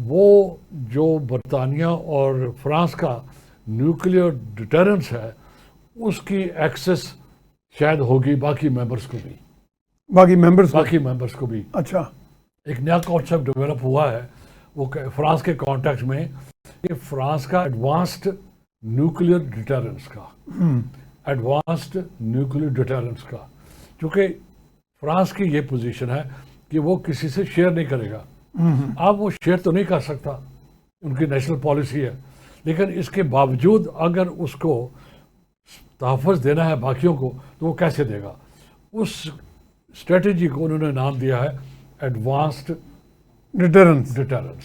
وہ جو برطانیہ اور فرانس کا نیوکلیئر ڈیٹرنس ہے اس کی ایکسس شاید ہوگی باقی ممبرس کو بھی, باقی ممبرس کو بھی. اچھا, ایک نیا کانسیپٹ ڈیولپ ہوا ہے وہ فرانس کے کانٹیکس میں, کہ فرانس کا ایڈوانسڈ نیوکلیئر ڈیٹرنس کا, ایڈوانسڈ نیوکلیئر ڈیٹرنس کا, چونکہ فرانس کی یہ پوزیشن ہے کہ وہ کسی سے شیئر نہیں کرے گا. اب وہ شیئر تو نہیں کر سکتا, ان کی نیشنل پالیسی ہے, لیکن اس کے باوجود اگر اس کو تحفظ دینا ہے باقیوں کو تو وہ کیسے دے گا. اس اسٹریٹجی کو انہوں نے نام دیا ہے ایڈوانسڈ ڈیٹرنس.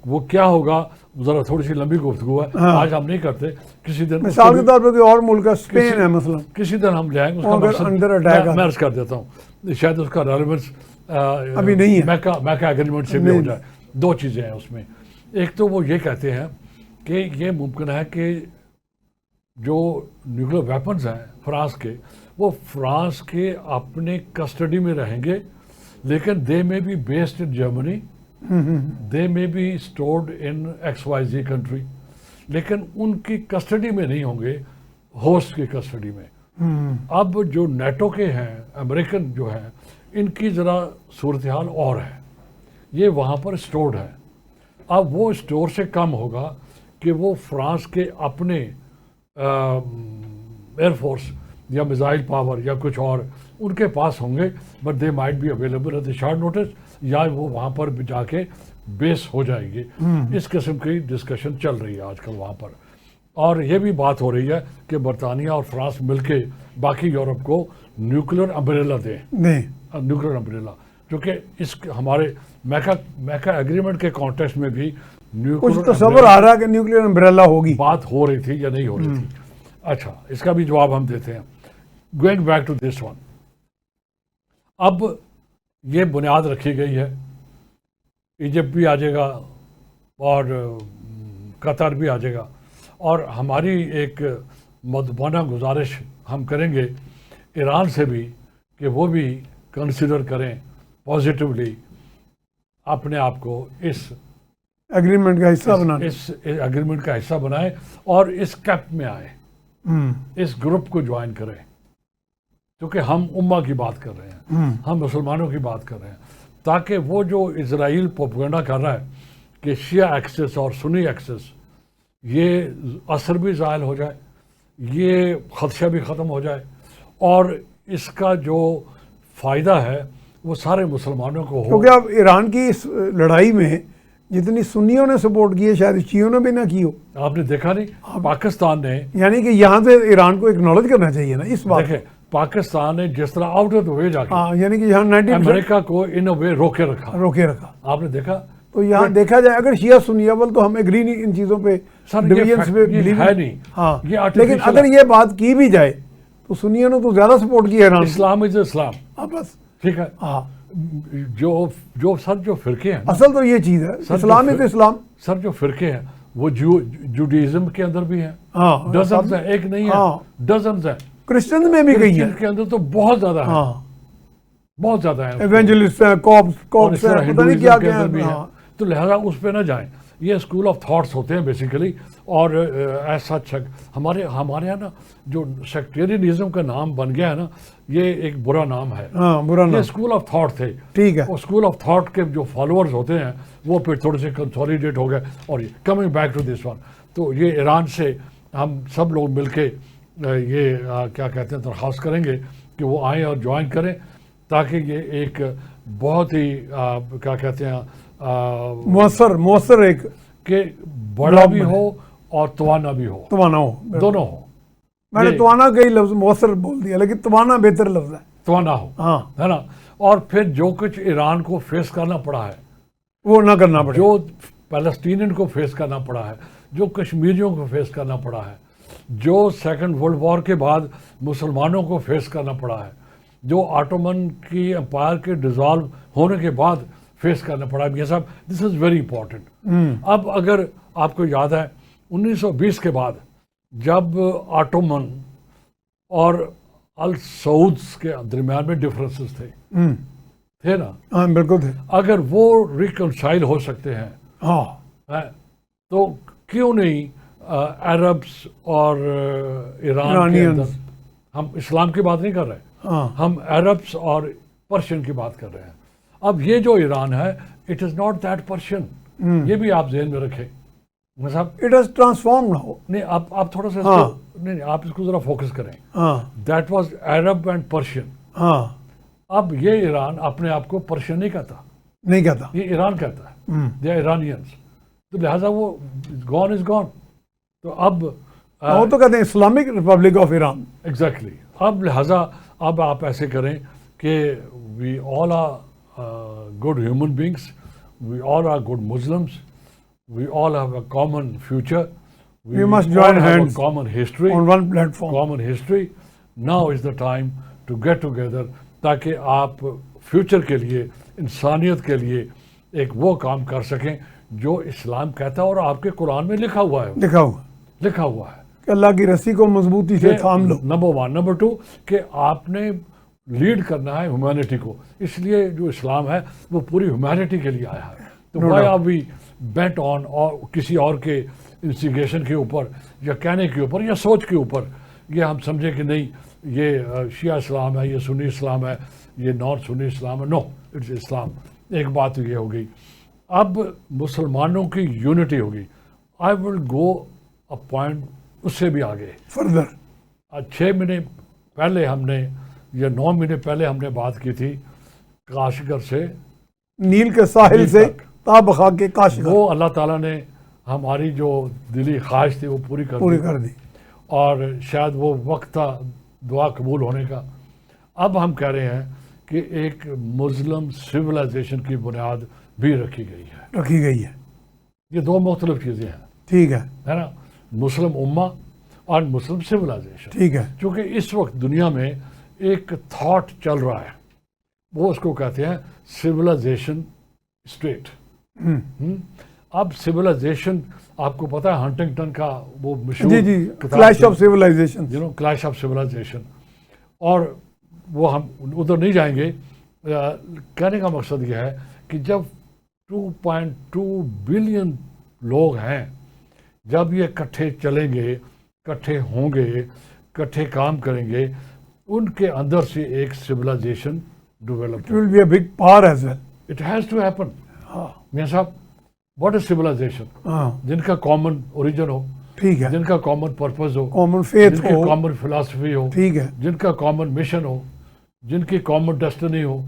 وہ کیا ہوگا, ذرا تھوڑی سی لمبی گفتگو ہے, آج ہم نہیں کرتے, کسی دن مثال کے طور پہ کوئی اور ملک ہے, اسپین ہے مثلا, کسی دن ہم لے آئیں گے. اس کا مقصد میں عرض کر دیتا ہوں, شاید اس کا ریلیونس ابھی نہیں ہے, میکا ایگریمنٹ سے بھی ہو جائے. دو چیزیں ہیں اس میں. ایک تو وہ یہ کہتے ہیں کہ یہ ممکن ہے کہ جو نیوکلیر ویپنز ہیں فرانس کے, وہ فرانس کے اپنے کسٹڈی میں رہیں گے, لیکن they may be based in Germany, they may be stored in XYZ country, لیکن ان کی کسٹڈی میں نہیں ہوں گے, ہوسٹ کی کسٹڈی میں. اب جو نیٹو کے ہیں, امریکن جو ہیں, ان کی ذرا صورتحال اور ہے, یہ وہاں پر اسٹورڈ ہے. اب وہ اسٹور سے کم ہوگا کہ وہ فرانس کے اپنے ایئر فورس یا میزائل پاور یا کچھ اور ان کے پاس ہوں گے, but they might be available at the short notice, یا وہ وہاں پر جا کے بیس ہو جائے گی. اس قسم کی ڈسکشن چل رہی ہے آج کل وہاں پر. اور یہ بھی بات ہو رہی ہے کہ برطانیہ اور فرانس مل کے باقی یورپ کو نیوکلیر امبریلا دیں, نیوکلیر امبریلا, کیونکہ اس ہمارے میکا ایگریمنٹ کے کانٹیکسٹ میں بھی کچھ تصور آ رہا ہے کہ نیوکلیر امبریلا ہوگی, بات ہو رہی تھی یا نہیں ہو رہی تھی. اچھا, اس کا بھی جواب ہم دیتے ہیں. Going back to this one, اب یہ بنیاد رکھی گئی ہے, ایجپٹ بھی آ جائے گا اور قطر بھی آ جائے گا, اور ہماری ایک مدبانہ گزارش ہم کریں گے ایران سے بھی کہ وہ بھی کنسیڈر کریں پازیٹیولی اپنے آپ کو اس ایگریمنٹ کا حصہ بنائیں, اس ایگریمنٹ کا حصہ بنائیں اور اس کیمپ میں آئیں, اس گروپ کو جوائن کریں, کیونکہ ہم امہ کی بات کر رہے ہیں, ہم مسلمانوں کی بات کر رہے ہیں, تاکہ وہ جو اسرائیل پروپیگنڈا کر رہا ہے کہ شیعہ ایکسس اور سنی ایکسس, یہ اثر بھی زائل ہو جائے, یہ خدشہ بھی ختم ہو جائے, اور اس کا جو فائدہ ہے وہ سارے مسلمانوں کو ہو. کیونکہ اب ایران کی اس لڑائی میں جتنی سنیوں نے سپورٹ کی ہے شاید شیعوں نے بھی نہ کی ہو. آپ نے دیکھا نہیں پاکستان نے, یعنی کہ یہاں سے ایران کو ایکنالج کرنا چاہیے نا اس بات. دیکھیں پاکستان نے جس طرح آؤٹ آف دا وے جا کے, یعنی کہ یہاں 90% امریکہ کو ان وے روکے رکھا. آپ نے دیکھا, تو یہاں دیکھا جائے اگر شیعہ سنی اول تو ہم ایگری نہیں ان چیزوں پہ, ڈویژنز پہ بلیو ہے نہیں. ہاں, لیکن اگر یہ بات کی بھی جائے تو سنیوں نے تو زیادہ سپورٹ کی ہے ایران. اسلام از اسلام, بس ٹھیک ہے. ہاں, جو فرقے ہیں, اصل تو یہ چیز ہے, اسلام ہے تو اسلام. سر جو فرقے ہیں وہ جوڈیزم کے اندر بھی ہیں, ڈزنز ہیں, ایک نہیں ہے, ڈزنز ہیں. کرسچنز میں بھی گئی ہیں, کے اندر تو بہت زیادہ ہیں, بہت زیادہ ہیں, ایونجلسٹ ہیں, کوپس ہیں, پتہ نہیں کیا کیا ہیں. تو لہذا اس پہ نہ جائیں. یہ اسکول آف تھاٹس ہوتے ہیں بیسیکلی, اور ایسا ہمارے یہاں نا جو سیکٹیرینزم کا نام بن گیا ہے نا, یہ ایک برا نام ہے. یہ اسکول آف تھاٹ تھے, ٹھیک ہے. اسکول آف تھاٹ کے جو فالوورز ہوتے ہیں وہ پھر تھوڑے سے کنسولیڈیٹ ہو گئے. اور coming back to this one, تو یہ ایران سے ہم سب لوگ مل کے یہ کیا کہتے ہیں درخواست کریں گے کہ وہ آئیں اور جوائن کریں, تاکہ یہ ایک بہت ہی کیا کہتے ہیں مؤثر ایک کہ بڑا بھی ہو اور توانا بھی ہو، دونوں ہو. میں نے توانا کئی لفظ مؤثر بول دیا، لیکن توانا بہتر لفظ ہے. توانا ہو، ہاں ہے نا. اور پھر جو کچھ ایران کو فیس کرنا پڑا ہے وہ نہ کرنا پڑے، جو پیلسٹینین کو فیس کرنا پڑا ہے، جو کشمیریوں کو فیس کرنا پڑا ہے، جو سیکنڈ ورلڈ وار کے بعد مسلمانوں کو فیس کرنا پڑا ہے، جو آٹومن کی امپائر کے ڈیزالو ہونے کے بعد فیس کرنا پڑا ہے. یہ سب دس از ویری امپورٹنٹ. اب اگر آپ کو یاد ہے 1920 کے بعد جب آٹومن اور السعودس کے درمیان میں ڈفرینسز تھے نا. ہاں بالکل تھے. اگر وہ ریکنسائل ہو سکتے ہیں ہاں تو کیوں نہیں عربس اور ایران کے اندر، ہم اسلام کی بات نہیں کر رہے، ہم عربس اور پرشین کی بات کر رہے ہیں. اب یہ جو ایران ہے it is not that Persian, یہ بھی آپ ذہن میں رکھیں. صاحب اٹ ہز ٹرانسفارم ناؤ. نہیں آپ تھوڑا سا نہیں آپ اس کو ذرا فوکس کریں. That was Arab and Persian. اب یہ ایران اپنے آپ کو پرشین نہیں کہتا، یہ ایران کہتا ہے، دے آر ایرانینس. تو لہٰذا وہ گون از گون. تو اب وہ تو کہتے ہیں Islamic Republic of Iran. Exactly. اب لہٰذا اب آپ ایسے کریں کہ we all are good human beings, we all are good Muslims, we all have a common future, we must join all have hands a common history, on one platform. common history. Now is the time to get together تاکہ آپ future کے لیے، انسانیت کے لیے ایک وہ کام کر سکیں جو اسلام کہتا ہے اور آپ کے قرآن میں لکھا ہوا ہے کہ اللہ کی رسی کو مضبوطی سے تھام لو. نمبر 1. نمبر 2 کہ آپ نے لیڈ کرنا ہے ہیومینٹی کو. اس لیے جو اسلام ہے وہ پوری ہیومینٹی کے لیے آیا ہے. تو why are we bent on اور کسی اور کے انسٹیگیشن کے اوپر یا کہنے کے اوپر یا سوچ کے اوپر یہ ہم سمجھیں کہ نہیں یہ شیعہ اسلام ہے، یہ سنی اسلام ہے، یہ نان سنی اسلام ہے. نو، اٹس اسلام. ایک بات یہ ہو گئی. اب مسلمانوں کی یونٹی ہوگی. آئی ول گو اے پوائنٹ اس سے بھی آگے فردر. 6 مہینے پہلے ہم نے یا 9 مہینے پہلے ہم نے بات کی تھی کاشگر سے، نیل کے ساحل سے تابخا کے کاشگر. وہ اللہ تعالیٰ نے ہماری جو دلی خواہش تھی وہ پوری کر دی اور شاید وہ وقت تھا دعا قبول ہونے کا. اب ہم کہہ رہے ہیں کہ ایک مسلم سویلائزیشن کی بنیاد بھی رکھی گئی ہے. یہ 2 مختلف چیزیں ہیں. ٹھیک ہے نا. مسلم امہ اور مسلم سویلائزیشن. ٹھیک ہے. چونکہ اس وقت دنیا میں ایک تھاٹ چل رہا ہے، وہ اس کو کہتے ہیں سویلائزیشن اسٹیٹ. اب سویلائزیشن آپ کو پتا ہے ہنٹنگٹن کا وہ مشہور clash of civilization, clash of civilization. اور وہ ہم ادھر نہیں جائیں گے. کہنے کا مقصد یہ ہے کہ جب 2.2 بلین لوگ ہیں، جب یہ کٹھے چلیں گے، کٹھے ہوں گے، کٹھے کام کریں گے، ان کے اندر سے ایک civilization develop. It will be a big power as well. It has to happen. میاں صاحب واٹ از سویلائزیشن؟ جن کا کامن اوریجن ہو، ٹھیک ہے، جن کا کامن پرپز ہو، کامن فیتھ جن کی کامن فلاسفی ہو، ٹھیک ہے، جن کا کامن مشن ہو، جن کی کامن ڈیسٹنی ہو،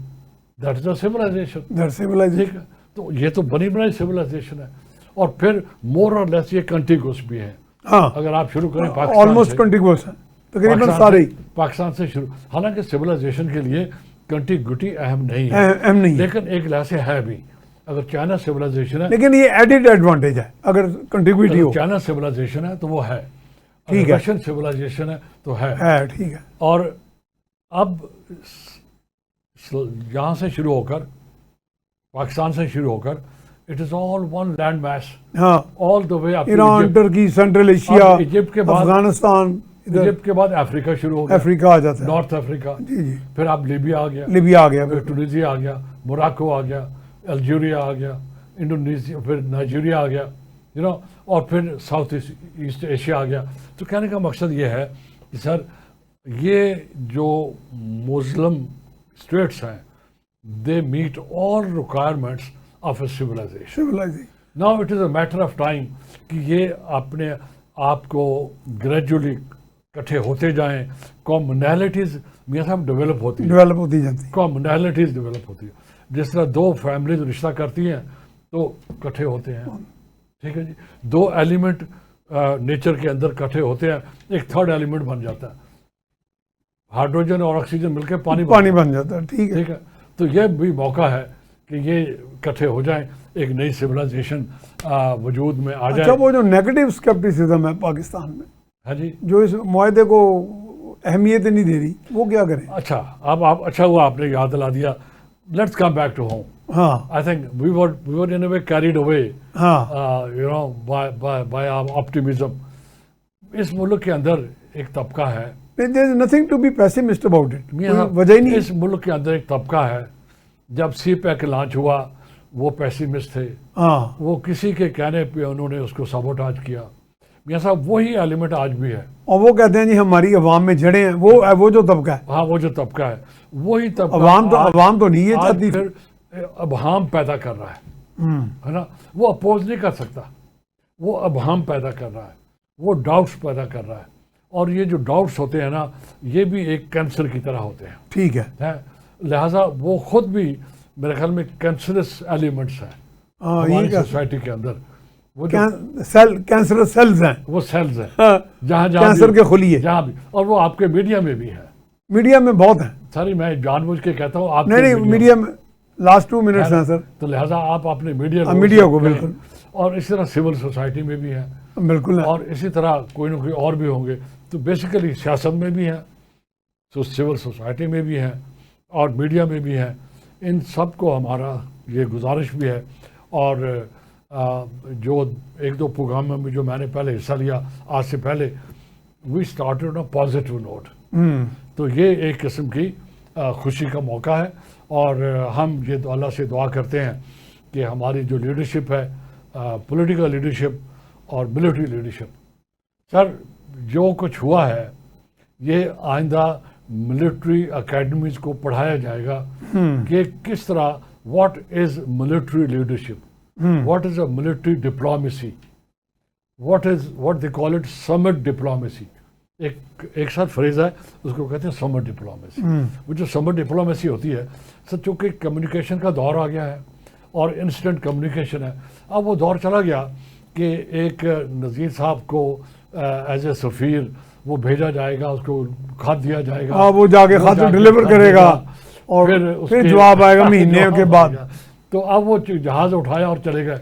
دیٹ از اے سویلائزیشن. تو یہ تو بنی بنائی سویلائزیشن ہے. اور پھر مور اور لیس یہ کنٹیگوس بھی ہے. اگر آپ شروع کریں پاکستان سے شروع، حالانکہ سویلائزیشن کے لیے کنٹیگوٹی اہم نہیں ہے، لیکن ایک لحاظ سے ہے بھی. اگر چائنا سویلائزیشن ہے، لیکن یہ ایڈڈ ایڈوانٹیج ہے. اگر کنٹیگوٹی ہو، چائنا سویلائزیشن ہے تو وہ ہے، ٹھیک ہے، رشین سویلائزیشن ہے تو ہے، ٹھیک ہے. اور اب یہاں سے شروع ہو کر پاکستان سے شروع ہو کر it is all one land mass. All the way Iran, ترکی، سینٹرل ایشیا، ایجپٹ کے بعد افغانستان، ایجپٹ کے بعد افریقہ شروع ہو گیا، افریقہ آ جاتا ہے، نارتھ افریقہ. پھر اب لیبیا آ گیا، پھر ٹونیزیا آ گیا، موراکو آ گیا، الجیریا آ گیا، انڈونیشیا، پھر نائجیریا آ گیا، اور پھر ساؤتھ ایسٹ ایشیا آ گیا. تو کہنے کا مقصد یہ ہے کہ سر یہ جو مسلم اسٹیٹس ہیں they meet all requirements of a civilization. Now it is a matter of time کہ یہ اپنے آپ کو گریجولی کٹھے ہوتے جائیں. کامنالٹیز میاں صاحب ڈیولپ ہوتی جاتی، کامنالٹیز ڈیولپ ہوتی ہے. جس طرح دو فیملیز رشتہ کرتی ہیں تو اکٹھے ہوتے ہیں, ٹھیک ہے جی, دو ایلیمنٹ نیچر کے اندر اکٹھے ہوتے ہیں, ایک تھرڈ ایلیمنٹ بن جاتا ہے, ہائیڈروجن اور آکسیجن مل کے پانی بن جاتا ہے, ٹھیک ہے. تو یہ بھی موقع ہے کہ یہ اکٹھے ہو جائیں, ایک نئی سویلائزیشن وجود میں آ جائے. اچھا, وہ جو نیگیٹو اسکیپٹسزم ہے پاکستان میں, ہاں جی, جو اس معاہدے کو اہمیت نہیں دے رہی, وہ کیا کریں؟ اچھا, اب اچھا ہوا آپ نے یاد دلا دیا. Let's come back to home. ہاں, I think we were in a way carried away, by our optimism. اس ملک کے اندر ایک طبقہ ہے, there is nothing to be pessimist about it. وجہ ہی نہیں. اس ملک کے اندر ایک طبقہ ہے, جب سی پیک لانچ ہوا وہ پیسیمسٹ تھے, وہ کسی کے کہنے پہ انہوں نے اس کو سابوٹاج کیا. میاں صاحب وہی ایلیمنٹ آج بھی ہے, اور وہ کہتے ہیں جی ہماری عوام میں جڑیں ہیں, وہ جو طبقہ ہے. ہاں, وہ جو طبقہ ہے وہی طبقہ. عوام تو نہیں ہے چاہتی, پھر ابہام پیدا کر رہا ہے نا. وہ اپوز نہیں کر سکتا, وہ ابہام پیدا کر رہا ہے, وہ ڈاؤٹس پیدا کر رہا ہے. اور یہ جو ڈاؤٹس ہوتے ہیں نا, یہ بھی ایک کینسر کی طرح ہوتے ہیں, ٹھیک ہے. لہٰذا وہ خود بھی میرے خیال میں کینسرس ایلیمنٹس ہیں ہماری سوسائٹی کے اندر. وہ کینسر سیلز ہیں, وہ سیلز ہیں جہاں کینسر کے خلیے, جہاں بھی. اور وہ آپ کے میڈیا میں بھی ہے, میڈیا میں بہت ہیں. ساری میں جان بوجھ کے کہتا ہوں, آپ نہیں میڈیا میں لاسٹ 2 منٹس ہیں سر, تو لہٰذا آپ اپنے میڈیا کو بالکل. اور اسی طرح سول سوسائٹی میں بھی ہے, بالکل, اور اسی طرح کوئی نہ کوئی اور بھی ہوں گے. تو بیسیکلی سیاست میں بھی ہیں, تو سول سوسائٹی میں بھی ہیں, اور میڈیا میں بھی ہیں. ان سب کو ہمارا یہ گزارش بھی ہے. اور جو 1-2 پروگراموں میں جو میں نے پہلے حصہ لیا آج سے پہلے, we started a positive note. تو یہ ایک قسم کی خوشی کا موقع ہے, اور ہم یہ اللہ سے دعا کرتے ہیں کہ ہماری جو لیڈرشپ ہے, پولیٹیکل لیڈرشپ اور ملٹری لیڈرشپ, سر جو کچھ ہوا ہے یہ آئندہ ملٹری اکیڈمیز کو پڑھایا جائے گا کہ کس طرح, what is military leadership, what is a military diplomacy, what they call it summit diplomacy. ایک ساتھ فریز ہے, اس کو کہتے ہیں سمٹ ڈپلومیسی. وہ جو سمٹ ڈپلومیسی ہوتی ہے سر, چونکہ کمیونیکیشن کا دور آ گیا ہے اور انسٹنٹ کمیونیکیشن ہے. اب وہ دور چلا گیا کہ ایک نذیر صاحب کو ایز اے سفیر وہ بھیجا جائے گا, اس کو خط دیا جائے گا, وہ جا کے خط ڈلیور کرے گا, اور پھر جواب آئے گا مہینے کے بعد. تو اب وہ جہاز اٹھایا اور چلے گئے.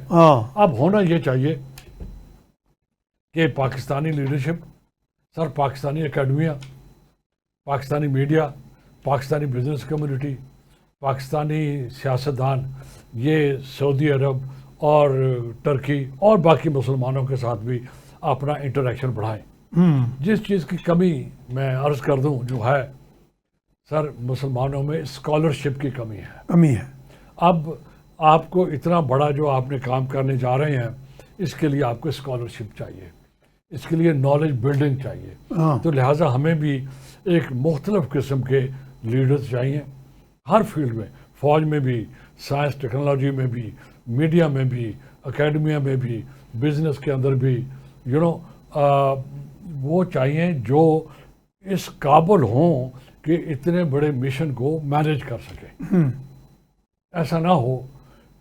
اب ہونا یہ چاہیے کہ پاکستانی لیڈرشپ, سر پاکستانی اکیڈمیاں, Pakistani media, Pakistani business community, Pakistani سیاستدان, یہ سعودی عرب اور ترکی اور باقی مسلمانوں کے ساتھ بھی اپنا انٹریکشن بڑھائیں. جس چیز کی کمی میں عرض کر دوں جو ہے سر, مسلمانوں میں اسکالرشپ کی کمی ہے. اب آپ کو اتنا بڑا جو آپ نے کام کرنے جا رہے ہیں, اس کے لیے آپ کو اسکالرشپ چاہیے, اس کے لیے نالج بلڈنگ چاہیے. تو لہٰذا ہمیں بھی ایک مختلف قسم کے لیڈرز چاہیے ہر فیلڈ میں, فوج میں بھی, سائنس ٹیکنالوجی میں بھی, میڈیا میں بھی, اکیڈمیا میں بھی, بزنس کے اندر بھی. وہ چاہیے جو اس قابل ہوں کہ اتنے بڑے مشن کو مینیج کر سکے. ایسا نہ ہو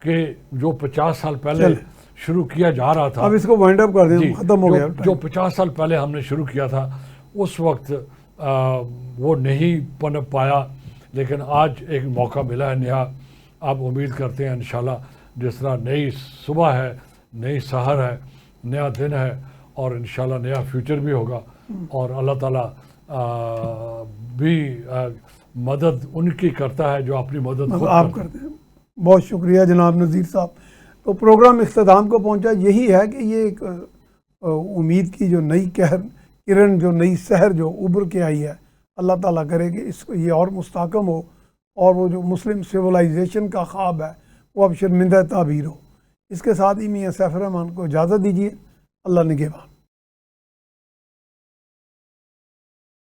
کہ جو 50 سال پہلے شروع کیا جا رہا تھا, اب اس کو وائنڈ اپ کر دیں, ختم ہو گیا. جو 50 سال پہلے ہم نے شروع کیا تھا اس وقت وہ نہیں پنپ پایا, لیکن آج ایک موقع ملا ہے نیا. آپ امید کرتے ہیں انشاءاللہ جس طرح نئی صبح ہے, نئی سحر ہے, نیا دن ہے, اور انشاءاللہ نیا فیوچر بھی ہوگا, اور اللہ تعالیٰ بھی مدد ان کی کرتا ہے جو اپنی مدد خود آپ کرتے ہیں. بہت شکریہ جناب نذیر صاحب. تو پروگرام اختتام کو پہنچا. یہی ہے کہ یہ ایک امید کی جو نئی کرن, جو نئی سحر جو ابھر کے آئی ہے, اللہ تعالیٰ کرے کہ اس کو یہ اور مستحکم ہو, اور وہ جو مسلم سویلائزیشن کا خواب ہے وہ اب شرمندہ تعبیر ہو. اس کے ساتھ ہی میاں سیف الرحمان کو اجازت دیجیے. اللہ نگہبان.